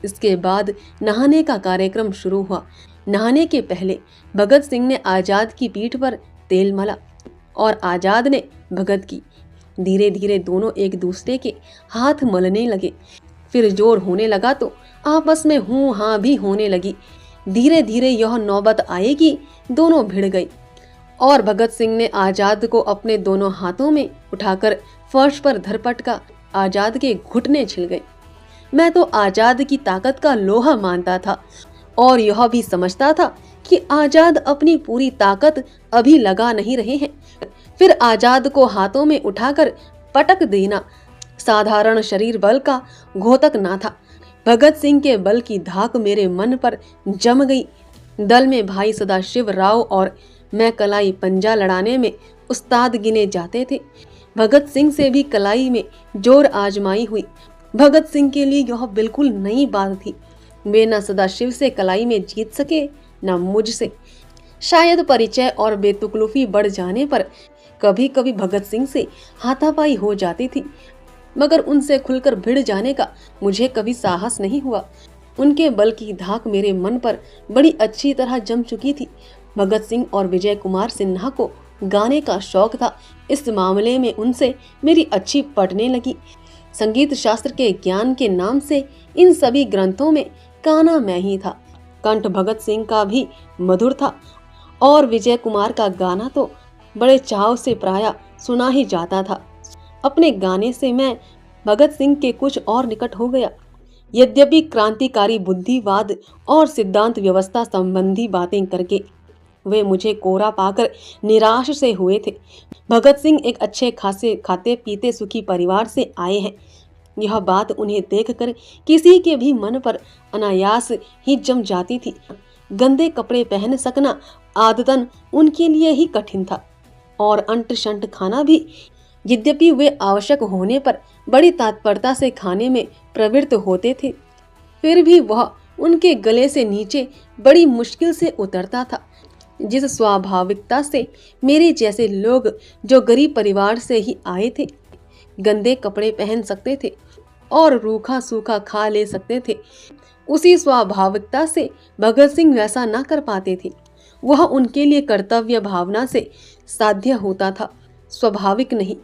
इसके बाद नहाने का कार्यक्रम शुरू हुआ। नहाने के पहले भगत सिंह ने आजाद की पीठ पर तेल मला और आजाद ने भगत की। धीरे धीरे दोनों एक दूसरे के हाथ मलने लगे। फिर जोर होने लगा तो आपस में हूँ हाँ भी होने लगी। धीरे धीरे यह नौबत आई कि दोनों भिड़ गई और भगत सिंह ने आजाद को अपने दोनों हाथों में उठाकर फर्श पर धरपटका। आजाद के घुटने छिल गए। मैं तो आजाद की ताकत का लोहा मानता था और यह भी समझता था कि आजाद अपनी पूरी ताकत अभी लगा नहीं रहे हैं। फिर आजाद को हाथों में उठाकर पटक देना साधारण शरीर बल का घोतक ना था। भगत सिंह के बल की धाक मेरे मन पर जम गई। दल में भाई सदाशिव राव और मैं कलाई पंजा लड़ाने में उस्ताद गिने जाते थे। भगत सिंह से भी कलाई में जोर आजमाई हुई। भगत सिंह के लिए यह बिल्कुल नई बात थी। वे न सदाशिव से कलाई में जीत सके न मुझसे। शायद परिचय और बेतुकलुफी बढ़ जाने पर कभी कभी भगत सिंह से हाथापाई हो जाती थी, मगर उनसे खुलकर भिड़ जाने का मुझे कभी साहस नहीं हुआ। उनके बल की धाक मेरे मन पर बड़ी अच्छी तरह जम चुकी थी। भगत सिंह और विजय कुमार सिन्हा को गाने का शौक था। इस मामले में उनसे मेरी अच्छी पटने लगी। संगीत शास्त्र के ज्ञान के नाम से इन सभी ग्रंथों में काना मैं ही था। कंठ भगत सिंह का भी मधुर था और विजय कुमार का गाना तो बड़े चाव से प्रायः सुना ही जाता था। अपने गाने से मैं भगत सिंह के कुछ और निकट हो गया। यद्यपि क्रांतिकारी बुद्धिवाद और सिद्धांत व्यवस्था संबंधी बातें करके वे मुझे कोरा पाकर निराश से हुए थे। भगत सिंह एक अच्छे खासे खाते पीते सुखी परिवार से आए हैं। यह बात उन्हें देखकर किसी के भी मन पर अनायास ही जम जाती थी। गंदे कपड़े पहन सकना आदतन उनके लिए ही कठिन था और अंट शंट खाना भी, यद्यपि वे आवश्यक होने पर बड़ी तत्परता से खाने में प्रवृत्त होते थे, फिर भी वह उनके गले से नीचे बड़ी मुश्किल से उतरता था। जिस स्वाभाविकता से मेरे जैसे लोग जो गरीब परिवार से ही आए थे गंदे कपड़े पहन सकते थे और रूखा सूखा खा ले सकते थे, उसी स्वाभाविकता से भगत सिंह वैसा न कर पाते थे। वह उनके लिए कर्तव्य भावना से साध्य होता था, स्वाभाविक नहीं।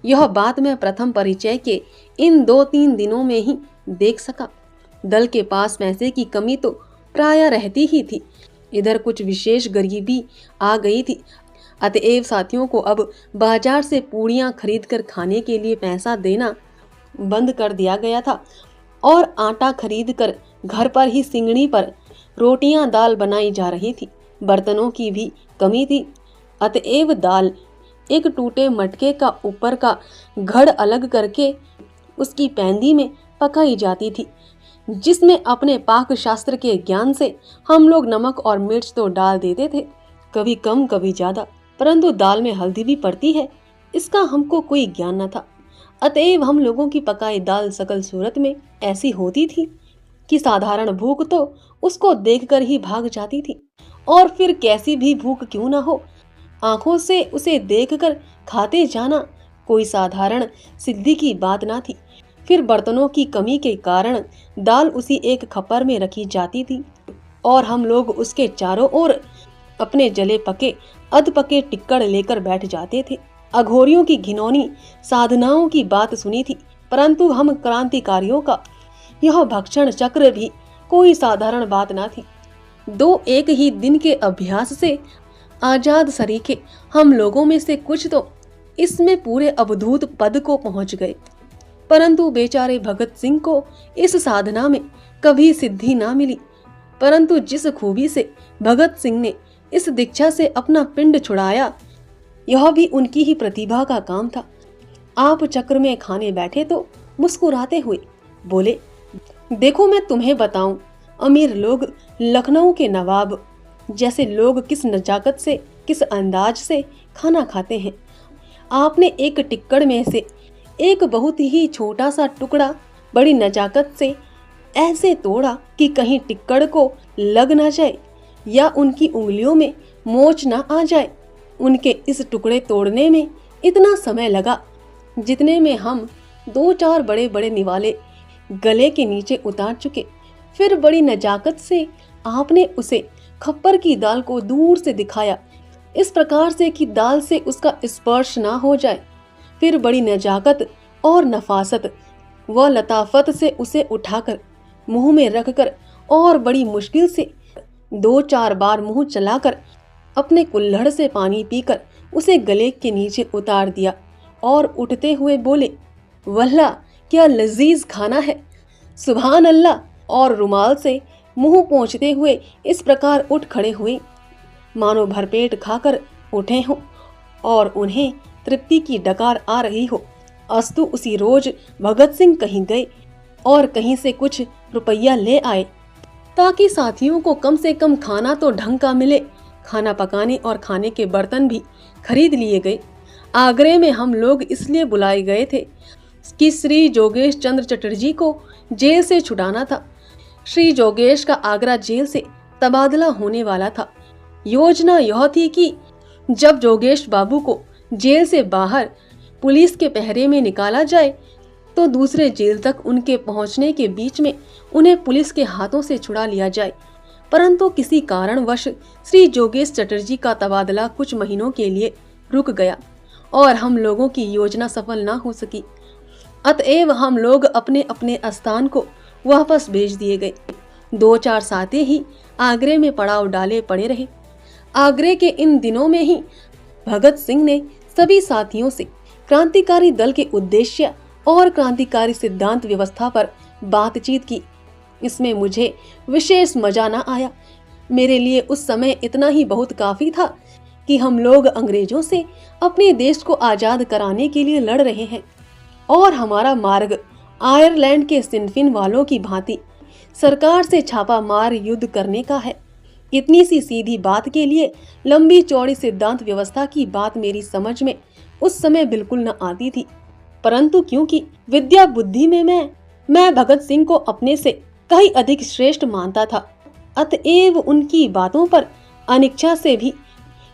यह बात मैं प्रथम परिचय के इन 2-3 दिनों में ही देख सका। दल के पास पैसे की कमी तो प्रायः रहती ही थी। इधर कुछ विशेष गरीबी आ गई थी, अतएव साथियों को अब बाजार से पूड़ियाँ खरीद कर खाने के लिए पैसा देना बंद कर दिया गया था और आटा खरीद कर घर पर ही सिंगड़ी पर रोटियां दाल बनाई जा रही थी। बर्तनों की भी कमी थी, अतएव दाल एक टूटे मटके का ऊपर का घड़ अलग करके उसकी पैंदी में पकाई जाती थी, जिसमें अपने पाक शास्त्र के ज्ञान से हम लोग नमक और मिर्च तो डाल देते थे, कभी कम कभी ज्यादा, परंतु दाल में हल्दी भी पड़ती है इसका हमको कोई ज्ञान न था। अतएव हम लोगों की पकाई दाल सकल सूरत में ऐसी होती थी कि साधारण भूख तो उसको देखकर ही भाग जाती थी, और फिर कैसी भी भूख क्यों ना हो, आंखों से उसे देखकर खाते जाना कोई साधारण सिद्धि की बात ना थी। फिर बर्तनों की कमी के कारण दाल उसी एक खप्पर में रखी जाती थी और हम लोग उसके चारों ओर अपने जले पके अधपके टिक्कड़ लेकर बैठ जाते थे। अघोरियों की घिनौनी साधनाओं की बात सुनी थी, परंतु हम क्रांतिकारियों का यह भक्षण चक्र भी कोई साधारण बात ना थी। 2-1 ही दिन के अभ्यास से आजाद सरीखे हम लोगों में से कुछ तो इसमें पूरे अवधूत पद को पहुंच गए, परंतु बेचारे भगत सिंह को इस साधना में कभी सिद्धि ना मिली। परंतु जिस खूबी से भगत सिंह ने इस दीक्षा से अपना पिंड छुड़ाया, यह भी उनकी ही प्रतिभा का काम था। आप चक्र में खाने बैठे तो मुस्कुराते हुए बोले, देखो मैं तुम्हें बताऊं, अमीर लोग लखनऊ के नवाब जैसे लोग किस नजाकत से किस अंदाज से खाना खाते हैं। आपने एक टिक्कड़ में से एक बहुत ही छोटा सा टुकड़ा बड़ी नजाकत से ऐसे तोड़ा कि कहीं टिक्कड़ को लग ना जाए या उनकी उंगलियों में मोच ना आ जाए। उनके इस टुकड़े तोड़ने में इतना समय लगा जितने में हम 2-4 बड़े बड़े निवाले गले के नीचे उतार चुके। फिर बड़ी नजाकत से आपने उसे खप्पर की दाल को दूर से दिखाया, इस प्रकार से कि दाल से उसका स्पर्श ना हो जाए। फिर बड़ी नजाकत और नफासत व लताफत से उसे उठाकर मुंह में रखकर और बड़ी मुश्किल से 2-4 बार मुंह चलाकर अपने कुल्हड़ से पानी पीकर उसे गले के नीचे उतार दिया और उठते हुए बोले, वल्ला क्या लजीज खाना है, सुभान अल्लाह। और रुमाल से मुंह पोंछते हुए इस प्रकार उठ खड़े हुए मानो भरपेट खाकर उठे हों और उन्हें तृप्ति की डकार आ रही हो। अस्तु उसी रोज भगत सिंह कहीं गए और कहीं से कुछ रुपया ले आए ताकि साथियों को कम से कम खाना तो ढंग का मिले। खाना पकाने और खाने के बर्तन भी खरीद लिए गए। आगरे में हम लोग इसलिए बुलाए गए थे कि श्री जोगेश चंद्र चटर्जी को जेल से छुड़ाना था। श्री जोगेश का आगरा जेल से तबादला होने वाला था। योजना यह थी कि जब जोगेश बाबू को जेल से बाहर पुलिस के पहरे में निकाला जाए तो दूसरे जेल तक उनके पहुंचने के बीच में उन्हें पुलिस के हाथों से छुड़ा लिया जाए। परंतु किसी कारणवश श्री जोगेश चटर्जी का तबादला कुछ महीनों के लिए रुक गया और हम लोगों की योजना सफल ना हो सकी। अतएव हम लोग अपने अपने स्थान को वापस भेज दिए गए। 2-4 साथी ही आगरे में पड़ाव डाले पड़े रहे। आगरे के इन दिनों में ही भगत सिंह ने सभी साथियों से क्रांतिकारी दल के उद्देश्य और क्रांतिकारी सिद्धांत व्यवस्था पर बातचीत की। इसमें मुझे विशेष मजा न आया। मेरे लिए उस समय इतना ही बहुत काफी था कि हम लोग अंग्रेजों से अपने देश को आजाद कराने के लिए लड़ रहे हैं और हमारा मार्ग आयरलैंड के सिनफिन वालों की भांति सरकार से छापा मार युद्ध करने का है। इतनी सी सीधी बात के लिए लंबी चौड़ी सिद्धांत व्यवस्था की बात मेरी समझ में उस समय बिल्कुल न आती थी। परंतु क्योंकि विद्या बुद्धि में मैं भगत सिंह को अपने से कहीं अधिक श्रेष्ठ मानता था, अतएव उनकी बातों पर अनिच्छा से भी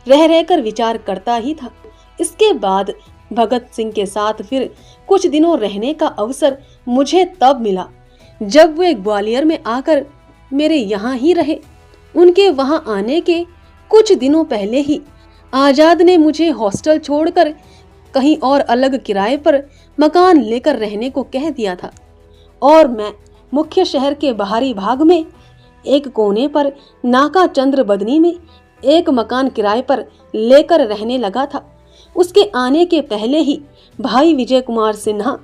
रह रहकर विचार करता ही था। इसके बाद भगत सिंह के साथ फिर कुछ दिनों रहने का अवसर मुझे तब मिला जब वे ग्वालियर में आकर मेरे यहाँ ही रहे। उनके वहाँ आने के कुछ दिनों पहले ही आजाद ने मुझे हॉस्टल छोड़कर कहीं और अलग किराए पर मकान लेकर रहने को कह दिया था और मैं मुख्य शहर के बाहरी भाग में एक कोने पर नाका चंद्र बदनी में एक मकान किराए पर लेकर रहने लगा था। उसके आने के पहले ही भाई विजय कुमार सिन्हा,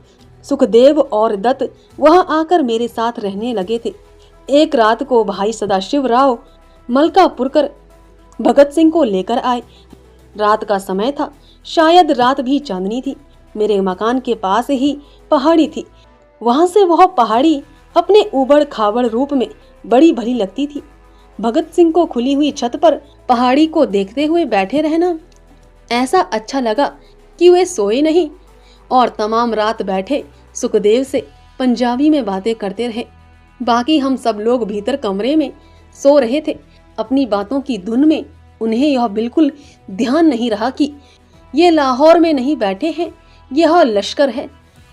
सुखदेव और दत्त वहां आकर मेरे साथ रहने लगे थे। एक रात को भाई सदाशिव राव मलकापुरकर भगत सिंह को लेकर आए। रात का समय था, शायद रात भी चांदनी थी। मेरे मकान के पास ही पहाड़ी थी। वहां से वह पहाड़ी अपने उबड़ खाबड़ रूप में बड़ी भली लगती थी। भगत सिंह को खुली हुई छत पर पहाड़ी को देखते हुए बैठे रहना ऐसा अच्छा लगा कि वे सोए नहीं और तमाम रात बैठे सुखदेव से पंजाबी में बातें करते रहे। बाकी हम सब लोग भीतर कमरे में सो रहे थे अपनी बातों की धुन में। उन्हें यह बिल्कुल ध्यान नहीं रहा कि ये लाहौर में नहीं बैठे हैं, यह लश्कर है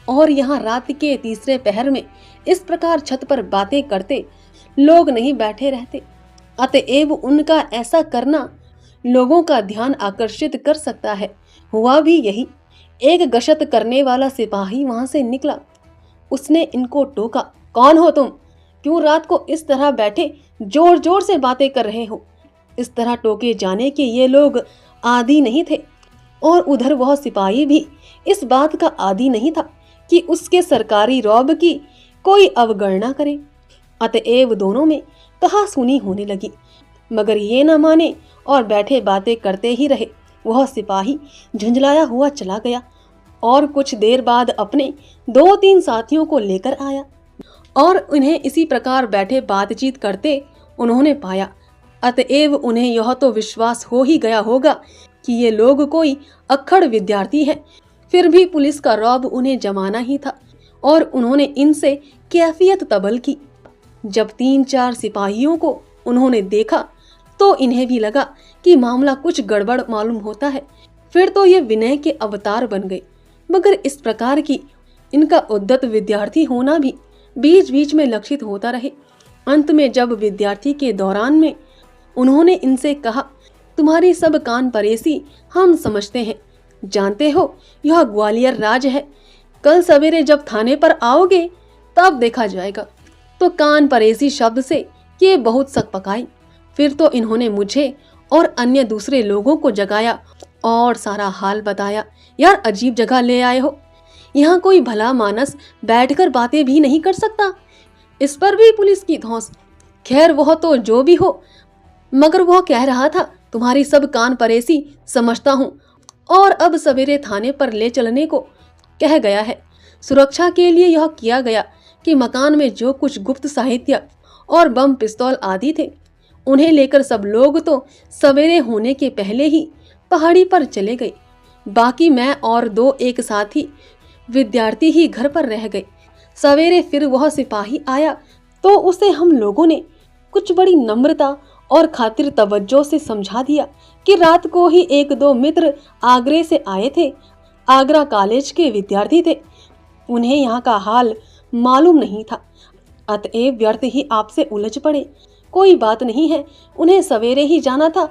और यहाँ रात के तीसरे पहर में इस प्रकार छत पर बातें करते लोग नहीं बैठे रहते। अतएव उनका ऐसा करना लोगों का ध्यान आकर्षित कर सकता है। हुआ भी यही। एक गश्त करने वाला सिपाही वहां से निकला। उसने इनको टोका, कौन हो तुम? क्यों रात को इस तरह बैठे जोर जोर से बातें कर रहे हो? इस तरह टोके जाने के ये लोग आदी नहीं थे और उधर वह सिपाही भी इस बात का आदी नहीं था कि उसके सरकारी रौब की कोई अवगणना करे। अतएव दोनों में कहासुनी होने लगी, मगर ये न माने और बैठे बातें करते ही रहे। वह सिपाही झुंझलाया हुआ चला गया और कुछ देर बाद अपने 2-3 साथियों को लेकर आया और उन्हें इसी प्रकार बैठे बातचीत करते उन्होंने पाया। अतएव उन्हें यह तो विश्वास हो ही गया होगा कि ये लोग कोई अक्खड़ विद्यार्थी हैं। फिर भी पुलिस का रौब उन्हें जमाना ही था और उन्होंने इनसे कैफियत तबल की। जब 3-4 सिपाहियों को उन्होंने देखा तो इन्हें भी लगा कि मामला कुछ गड़बड़ मालूम होता है। फिर तो ये विनय के अवतार बन गए। मगर इस प्रकार की इनका उद्यत विद्यार्थी होना भी बीच बीच में लक्षित होता रहे। अंत में जब विद्यार्थी के दौरान में उन्होंने इनसे कहा, तुम्हारी सब कान परेसी हम समझते हैं, जानते हो यह ग्वालियर राज है, कल सवेरे जब थाने पर आओगे तब देखा जाएगा। तो कान परेसी शब्द से ये बहुत सकपकाई। फिर तो इन्होंने मुझे और अन्य दूसरे लोगों को जगाया और सारा हाल बताया। यार अजीब जगह ले आए हो, यहाँ कोई भला मानस बैठकर बातें भी नहीं कर सकता। इस पर भी पुलिस की धौंस। खैर वह तो जो भी हो, मगर वह कह रहा था तुम्हारी सब कान परेसी समझता हूँ और अब सवेरे थाने पर ले चलने को कह गया है। सुरक्षा के लिए यह किया गया कि मकान में जो कुछ गुप्त साहित्य और बम पिस्तौल आदि थे उन्हें लेकर सब लोग तो सवेरे होने के पहले ही पहाड़ी पर चले गए। बाकी मैं और दो एक साथी विद्यार्थी ही घर पर रह गए। सवेरे फिर वह सिपाही आया तो उसे हम लोगों ने कुछ बड़ी नम्रता और खातिर तवज्जो से समझा दिया कि रात को ही एक दो मित्र आगरे से आए थे। आगरा कॉलेज के विद्यार्थी थे, उन्हें यहाँ का हाल मालूम नहीं था, अतएव व्यर्थ ही आपसे उलझ पड़े। कोई बात नहीं है, उन्हें सवेरे ही जाना था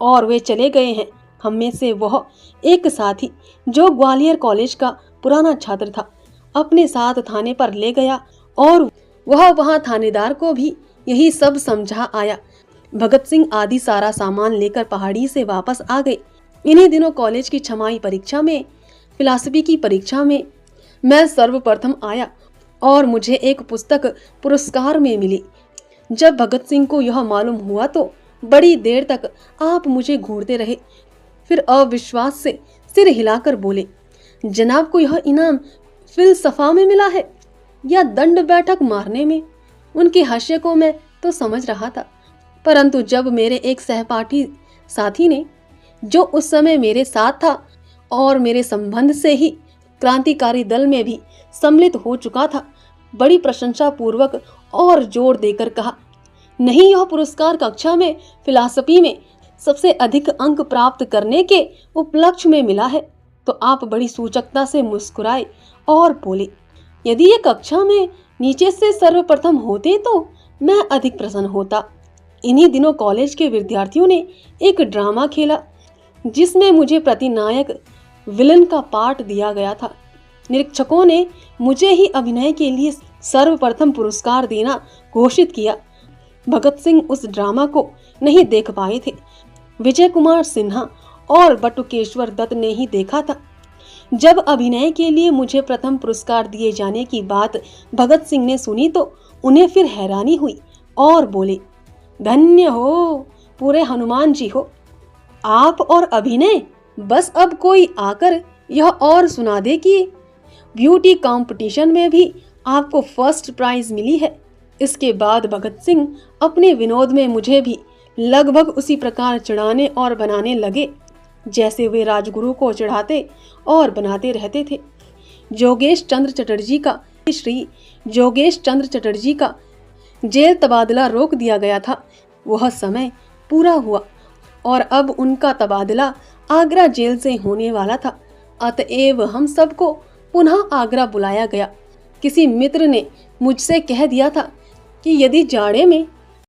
और वे चले गए हैं। हम में से वह एक साथी जो ग्वालियर कॉलेज का पुराना छात्र था अपने साथ थाने पर ले गया और वह वहां थानेदार को भी यही सब समझा आया। भगत सिंह आदि सारा सामान लेकर पहाड़ी से वापस आ गए। इन्हीं दिनों कॉलेज की छमाही परीक्षा में, फिलॉसफी की परीक्षा में मैं सर्वप्रथम आया और मुझे एक पुस्तक पुरस्कार में मिली। जब भगत सिंह को यह मालूम हुआ तो बड़ी देर तक आप मुझे घूरते रहे, फिर अविश्वास से सिर हिलाकर बोले, जनाब को यह इनाम फिलसफा में मिला है या दंड बैठक मारने में। उनके हास्य को मैं तो समझ रहा था, परंतु जब मेरे एक सहपाठी साथी ने, जो उस समय मेरे साथ था और मेरे संबंध से ही क्रांतिकारी दल में भी सम्मिलित हो चुका था, बड़ी प्रशंसा पूर्वक और जोर देकर कहा, नहीं यह पुरस्कार कक्षा में फिलॉसफी में सबसे अधिक अंक प्राप्त करने के उपलक्ष्य में मिला है। तो आप बड़ी सूचकता से मुस्कुराए और बोले, यदि ये कक्षा में नीचे से सर्वप्रथम होते तो मैं अधिक प्रसन्न होता। इन्हीं दिनों कॉलेज के विद्यार्थियों ने एक ड्रामा खेला जिसमें मुझे प्रतिनायक विलन का पाठ दिया गया था। निरीक्षकों ने मुझे ही अभिनय के लिए सर्वप्रथम पुरस्कार देना घोषित किया। भगत सिंह उस ड्रामा को नहीं देख पाए थे, विजय कुमार सिन्हा और बटुकेश्वर दत्त ने ही देखा था। जब अभिनय के लिए मुझे प्रथम पुरस्कार दिए जाने की बात भगत सिंह ने सुनी तो उन्हें फिर हैरानी हुई और बोले, धन्य हो पूरे हनुमान जी हो, आप और अभिनय, बस अब कोई आकर यह और सुना दे कि ब्यूटी कंपटीशन में भी आपको फर्स्ट प्राइज मिली है। इसके बाद भगत सिंह अपने विनोद में मुझे भी लगभग उसी प्रकार चिढ़ाने और बनाने लगे जैसे वे राजगुरु को चिढ़ाते और बनाते रहते थे। जोगेश चंद्र चटर्जी का जेल तबादला रोक दिया गया था। वह समय पूरा हुआ और अब उनका तबादला आगरा जेल से होने वाला था, अतएव हम सबको पुनः आगरा बुलाया गया। किसी मित्र ने मुझसे कह दिया था कि यदि जाड़े में